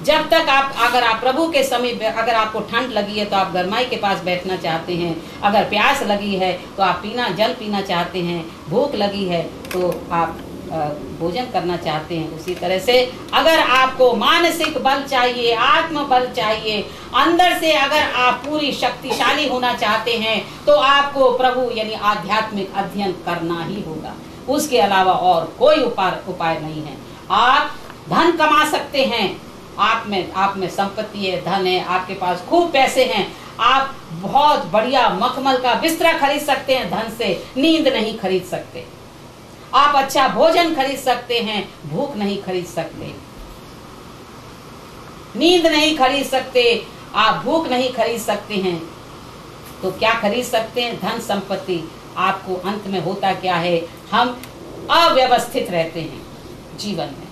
जब तक अगर आप प्रभु के समीप, अगर आपको ठंड लगी है तो आप गरमाई के पास बैठना चाहते हैं, अगर प्यास लगी है तो आप जल पीना चाहते हैं, भूख लगी है तो आप भोजन करना चाहते हैं। उसी तरह से अगर आपको मानसिक बल चाहिए, आत्म बल चाहिए, अंदर से अगर आप पूरी शक्तिशाली होना चाहते हैं तो आपको प्रभु यानी आध्यात्मिक अध्ययन करना ही होगा। उसके अलावा और कोई उपाय नहीं है। आप धन कमा सकते हैं, आप में संपत्ति है, धन है, आपके पास खूब पैसे हैं, आप बहुत बढ़िया मखमल का बिस्तर खरीद सकते हैं, धन से नींद नहीं खरीद सकते। आप अच्छा भोजन खरीद सकते हैं, भूख नहीं खरीद सकते, नींद नहीं खरीद सकते, आप भूख नहीं खरीद सकते हैं। तो क्या खरीद सकते हैं? धन संपत्ति। आपको अंत में होता क्या है? हम अव्यवस्थित रहते हैं जीवन में।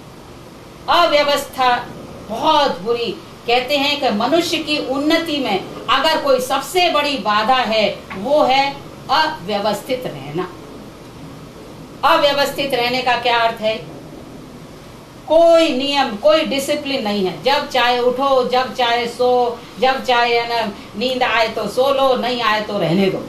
अव्यवस्था बहुत बुरी। कहते हैं कि मनुष्य की उन्नति में अगर कोई सबसे बड़ी बाधा है वो है अव्यवस्थित रहना। अव्यवस्थित रहने का क्या अर्थ है? कोई नियम, कोई डिसिप्लिन नहीं है। जब चाहे उठो, जब चाहे सो, जब चाहे नींद आए तो सो लो, नहीं आए तो रहने दो।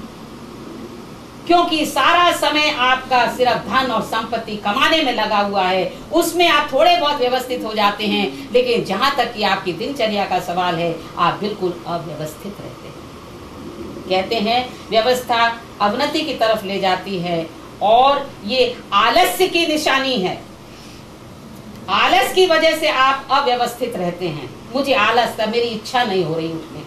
क्योंकि सारा समय आपका सिर्फ धन और संपत्ति कमाने में लगा हुआ है, उसमें आप थोड़े बहुत व्यवस्थित हो जाते हैं, लेकिन जहां तक कि आपकी दिनचर्या का सवाल है, आप बिल्कुल अव्यवस्थित रहते हैं। कहते हैं व्यवस्था अवनति की तरफ ले जाती है और ये आलस्य की निशानी है। आलस की वजह से आप अव्यवस्थित रहते हैं। मुझे आलस था, मेरी इच्छा नहीं हो रही उठने,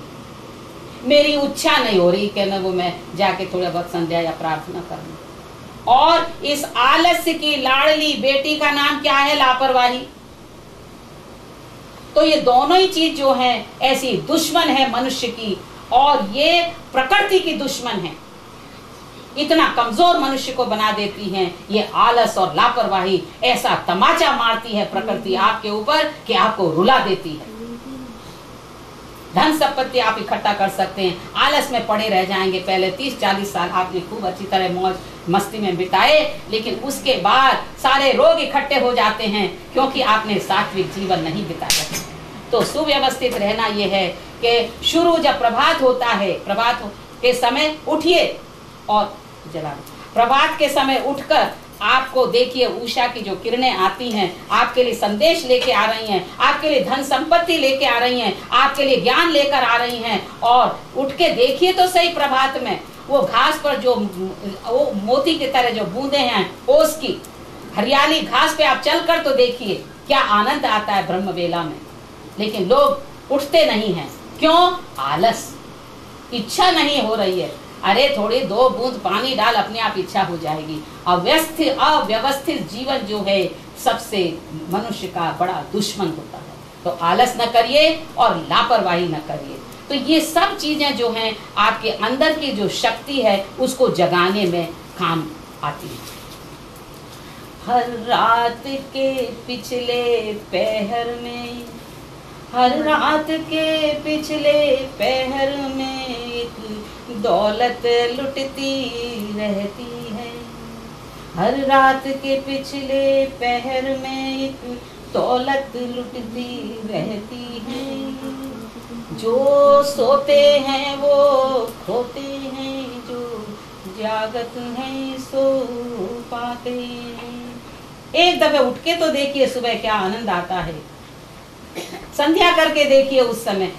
मेरी इच्छा नहीं हो रही कहना वो मैं जाके थोड़ा वक्त संध्या या प्रार्थना करूं। और इस आलस्य की लाडली बेटी का नाम क्या है? लापरवाही। तो ये दोनों ही चीज जो है ऐसी दुश्मन है मनुष्य की, और ये प्रकृति की दुश्मन है। इतना कमजोर मनुष्य को बना देती हैं ये आलस और लापरवाही। ऐसा तमाचा मारती है प्रकृति आपके ऊपर कि आपको रुला देती है। धन संपत्ति आप इकट्ठा कर सकते हैं, आलस में पड़े रह जाएंगे। पहले 30-40 साल आपने खूब अच्छी तरह मौज मस्ती में बिताए, लेकिन उसके बाद सारे रोग इकट्ठे हो जाते हैं क्योंकि आपने सात्विक जीवन नहीं बिताया। तो सुव्यवस्थित रहना यह है कि शुरू जब प्रभात होता है, प्रभात के समय उठिए और प्रभात के उठकर आपको देखिए उषा की जो किरणें आती हैं, आपके लिए संदेश लेके आ रही हैं, आपके लिए धन संपत्ति लेके आ रही हैं, आपके लिए ज्ञान लेकर आ रही हैं। और उठ के देखिए तो सही प्रभात में वो घास पर जो वो मोती की तरह जो बूंदे हैं, ओस की हरियाली घास पे आप चलकर तो देखिए क्या आनंद आता है ब्रह्म वेला में। लेकिन लोग उठते नहीं हैं। क्यों? आलस, इच्छा नहीं हो रही है। अरे थोड़ी 2 बूंद पानी डाल, अपने आप इच्छा हो जाएगी। अव्यवस्थित जीवन जो है सबसे मनुष्य का बड़ा दुश्मन होता है। तो आलस न करिए और लापरवाही न करिए। तो ये सब चीजें जो हैं आपके अंदर की जो शक्ति है उसको जगाने में काम आती है। हर रात के पिछले पहर में, हर रात के पिछले पहर में एक दौलत लुटती रहती है। हर रात के पिछले पहर में एक दौलत लुटती रहती है। जो सोते हैं वो खोते हैं, जो जागत हैं सो पाते हैं। एक दफे उठ के तो देखिए सुबह क्या आनंद आता है। संध्या करके देखिए उस समय।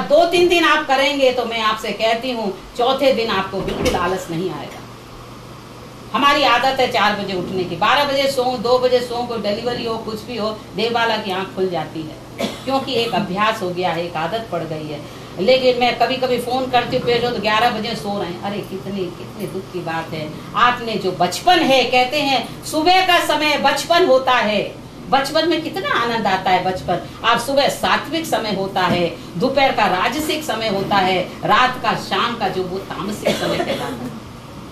2-3 दिन आप करेंगे तो मैं आपसे कहती हूँ चौथे दिन आपको बिल्कुल आलस नहीं आएगा। हमारी आदत है 4 बजे उठने की, 12 बजे सो, 2 बजे सो, कोई डिलीवरी हो कुछ भी हो, देवबाला की आंख खुल जाती है क्योंकि एक अभ्यास हो गया है, एक आदत पड़ गई है। लेकिन मैं कभी कभी फोन करती हूँ पेशो तो 11 बजे सो रहे हैं। अरे कितने दुख की बात है। आपने जो बचपन है, कहते हैं सुबह का समय बचपन होता है। बचपन में कितना आनंद आता है। बचपन आप सुबह सात्विक समय होता है, दोपहर का राजसिक समय होता है, रात का शाम का जो वो तामसिक समय कहलाता है।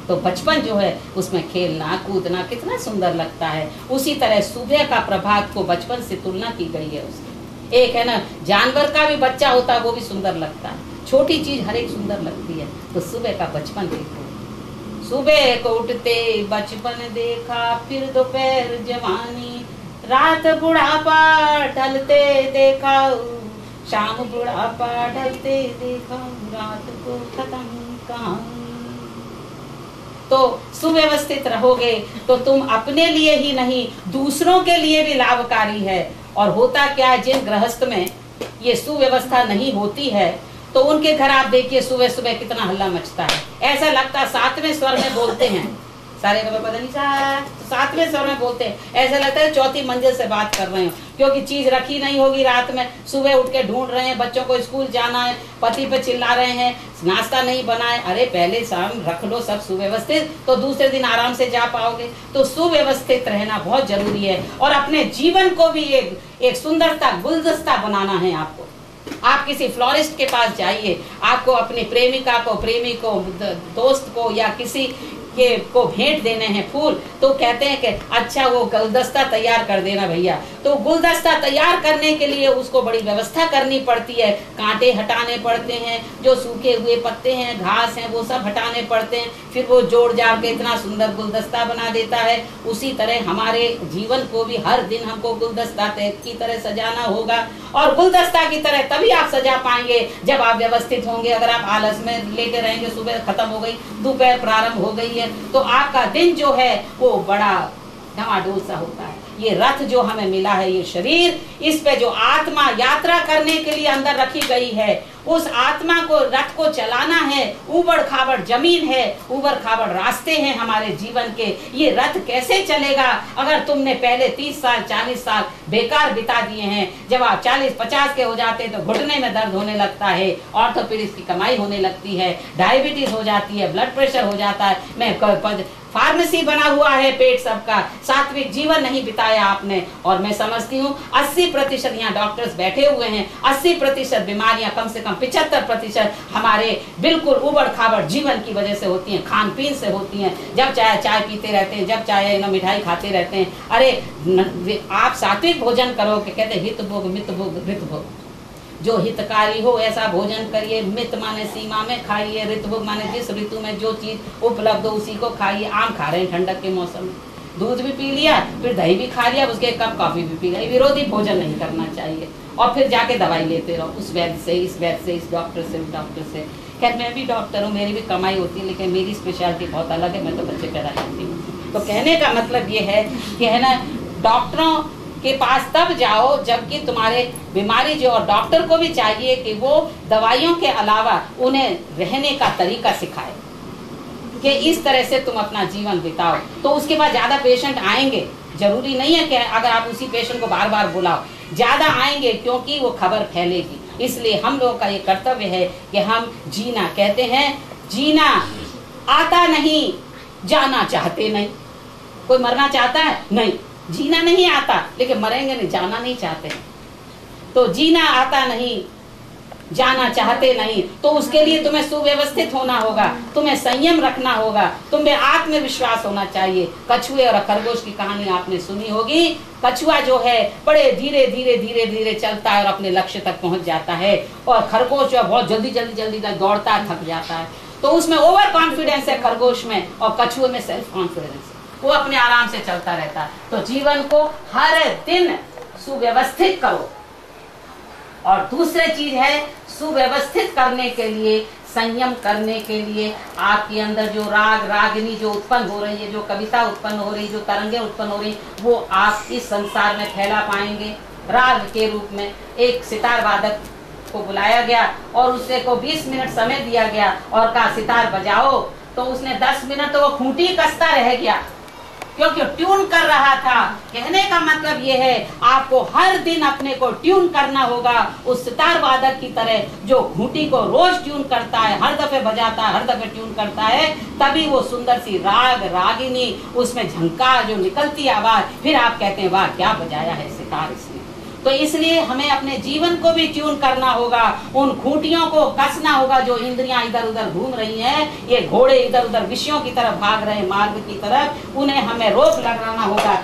तो बचपन जो है उसमें खेलना कूदना कितना सुंदर लगता है। उसी तरह सुबह का प्रभात को बचपन से तुलना की गई है उसकी। एक है ना, जानवर का भी बच्चा होता है वो भी सुंदर लगता है। छोटी चीज हर एक सुंदर लगती है। तो सुबह का बचपन देखो। सुबह को उठते बचपन देखा, फिर दोपहर जवानी, रात बुढ़ापा ढलते देखा, शाम बुढ़ापा ढलते देखा रात को खत्म कहाँ। तो सुव्यवस्थित रहोगे तो तुम अपने लिए ही नहीं दूसरों के लिए भी लाभकारी है। और होता क्या है, जिन गृहस्थ में ये सुव्यवस्था नहीं होती है तो उनके घर आप देखिए सुबह सुबह कितना हल्ला मचता है। ऐसा लगता है सातवें स्वर में बोलते हैं, सारे पता नहीं सातवें स्वर में बोलते हैं, ऐसा लगता है चौथी मंजिल से बात कर रहे हो, क्योंकि चीज रखी नहीं होगी रात में, सुबह उठ के ढूंढ रहे हैं, बच्चों को स्कूल जाना है, पति पे चिल्ला रहे हैं, नाश्ता नहीं बनाए। अरे पहले शाम रख लो सब सुव्यवस्थित, तो दूसरे दिन आराम से जा पाओगे। तो सुव्यवस्थित रहना बहुत जरूरी है। और अपने जीवन को भी एक सुंदरता गुलदस्ता बनाना है आपको। आप किसी फ्लोरिस्ट के पास जाइए, आपको अपनी प्रेमिका को, प्रेमी को, दोस्त को या किसी को भेंट देने हैं फूल, तो कहते हैं कि अच्छा वो गुलदस्ता तैयार कर देना भैया। तो गुलदस्ता तैयार करने के लिए उसको बड़ी व्यवस्था करनी पड़ती है, कांटे हटाने पड़ते हैं, जो सूखे हुए पत्ते हैं, घास हैं, वो सब हटाने पड़ते हैं, फिर वो जोड़ जाड़ के इतना सुंदर गुलदस्ता बना देता है। उसी तरह हमारे जीवन को भी हर दिन हमको गुलदस्ता की तरह सजाना होगा। और गुलदस्ता की तरह तभी आप सजा पाएंगे जब आप व्यवस्थित होंगे। अगर आप आलस में लेटे रहेंगे, सुबह खत्म हो गई, दोपहर प्रारंभ हो गई है, तो आपका दिन जो है वो बड़ा डमाडोल सा होता है। ये रथ जो हमें मिला है, ये शरीर, इस पे जो आत्मा यात्रा करने के लिए अंदर रखी गई है, उस आत्मा को, रथ को चलाना है। उबड़ खाबड़ जमीन है, उबड़ खाबड़ रास्ते हैं हमारे जीवन के। ये रथ कैसे चलेगा अगर तुमने पहले 30 साल 40 साल बेकार बिता दिए हैं। जब आप 40-50 के हो जाते हैं तो घुटने में दर्द होने लगता है, ऑर्थोपेडिक्स की कमाई होने लगती है, डायबिटीज हो जाती है, ब्लड प्रेशर हो जाता है। मैं फार्मेसी बना हुआ है पेट सबका, सात्विक जीवन नहीं बिताया आपने। और मैं समझती हूँ 80% यहाँ डॉक्टर्स बैठे हुए हैं, 80% बीमारियां, कम से कम 75% हमारे बिल्कुल उबड़ खाबड़ जीवन की वजह से होती हैं, खान पीन से होती हैं। जब चाहे चाय पीते रहते हैं, जब चाहे मिठाई खाते रहते हैं। अरे आप सात्विक भोजन करो, कि कहते हित भोग मित भोग ऋत भोग, जो हितकारी हो ऐसा भोजन करिए। मित माने सीमा में खाइए, ऋतु भोग माने जिस ऋतु में जो चीज उपलब्ध हो उसी को खाइए। आम खा रहे हैं ठंडक के मौसम में, दूध भी पी लिया, फिर दही भी खा लिया, उसके कप कॉफी भी पी गई। विरोधी भोजन नहीं करना चाहिए। और फिर जाके दवाई लेते रहो, उस वैद्य से, इस वैद्य से, इस डॉक्टर से, उस डॉक्टर से। खैर मैं भी डॉक्टर हूँ, मेरी भी कमाई होती है, लेकिन मेरी स्पेशलिटी बहुत अलग है, मैं तो बच्चे पैदा करती हूँ। तो कहने का मतलब ये है कि है ना, डॉक्टरों के पास तब जाओ जबकि तुम्हारे बीमारी जो, और डॉक्टर को भी चाहिए कि वो दवाइयों के अलावा उन्हें रहने का तरीका सिखाए कि इस तरह से तुम अपना जीवन बिताओ। तो उसके बाद ज्यादा पेशेंट आएंगे, जरूरी नहीं है कि अगर आप उसी पेशेंट को बार बार बुलाओ, ज्यादा आएंगे क्योंकि वो खबर फैलेगी। इसलिए हम लोगों का ये कर्तव्य है कि हम जीना, कहते हैं जीना आता नहीं, जाना चाहते नहीं। कोई मरना चाहता है? नहीं। जीना नहीं आता, लेकिन मरेंगे नहीं, जाना नहीं चाहते। तो जीना आता नहीं, जाना चाहते नहीं, तो उसके लिए तुम्हें सुव्यवस्थित होना होगा, तुम्हें संयम रखना होगा, तुम्हें आत्मविश्वास होना चाहिए। कछुए और खरगोश की कहानी आपने सुनी होगी। कछुआ जो है बड़े धीरे धीरे धीरे धीरे चलता है और अपने लक्ष्य तक पहुंच जाता है, और खरगोश जो है बहुत जल्दी जल्दी जल्दी दौड़ता है, थक जाता है। तो उसमें ओवर कॉन्फिडेंस है खरगोश में, और कछुए में सेल्फ कॉन्फिडेंस, वो अपने आराम से चलता रहता है। तो जीवन को हर दिन सुव्यवस्थित करो। और दूसरी चीज है, सुव्यवस्थित करने के लिए, संयम करने के लिए आपके अंदर जो राग रागिनी जो उत्पन्न हो रही है, जो कविता उत्पन्न हो रही है, जो तरंगे उत्पन्न हो रही, वो आप इस संसार में फैला पाएंगे। राग के रूप में एक सितार वादक को बुलाया गया और उससे को 20 मिनट समय दिया गया और कहा सितार बजाओ, तो उसने 10 मिनट तो वो खूंटी कसता रह गया, क्योंकि ट्यून कर रहा था। कहने का मतलब ये है, आपको हर दिन अपने को ट्यून करना होगा उस सितार वादक की तरह, जो घूंटी को रोज ट्यून करता है, हर दफे बजाता है, हर दफे ट्यून करता है, तभी वो सुंदर सी राग रागिनी, उसमें झंकार जो निकलती आवाज, फिर आप कहते हैं वाह क्या बजाया है सितार इसने। तो इसलिए हमें अपने जीवन को भी ट्यून करना होगा, उन खूंटियों को कसना होगा जो इंद्रियां इधर उधर घूम रही हैं, ये घोड़े इधर उधर विषयों की तरफ भाग रहे हैं, मार्ग की तरफ, उन्हें हमें रोक लगाना होगा।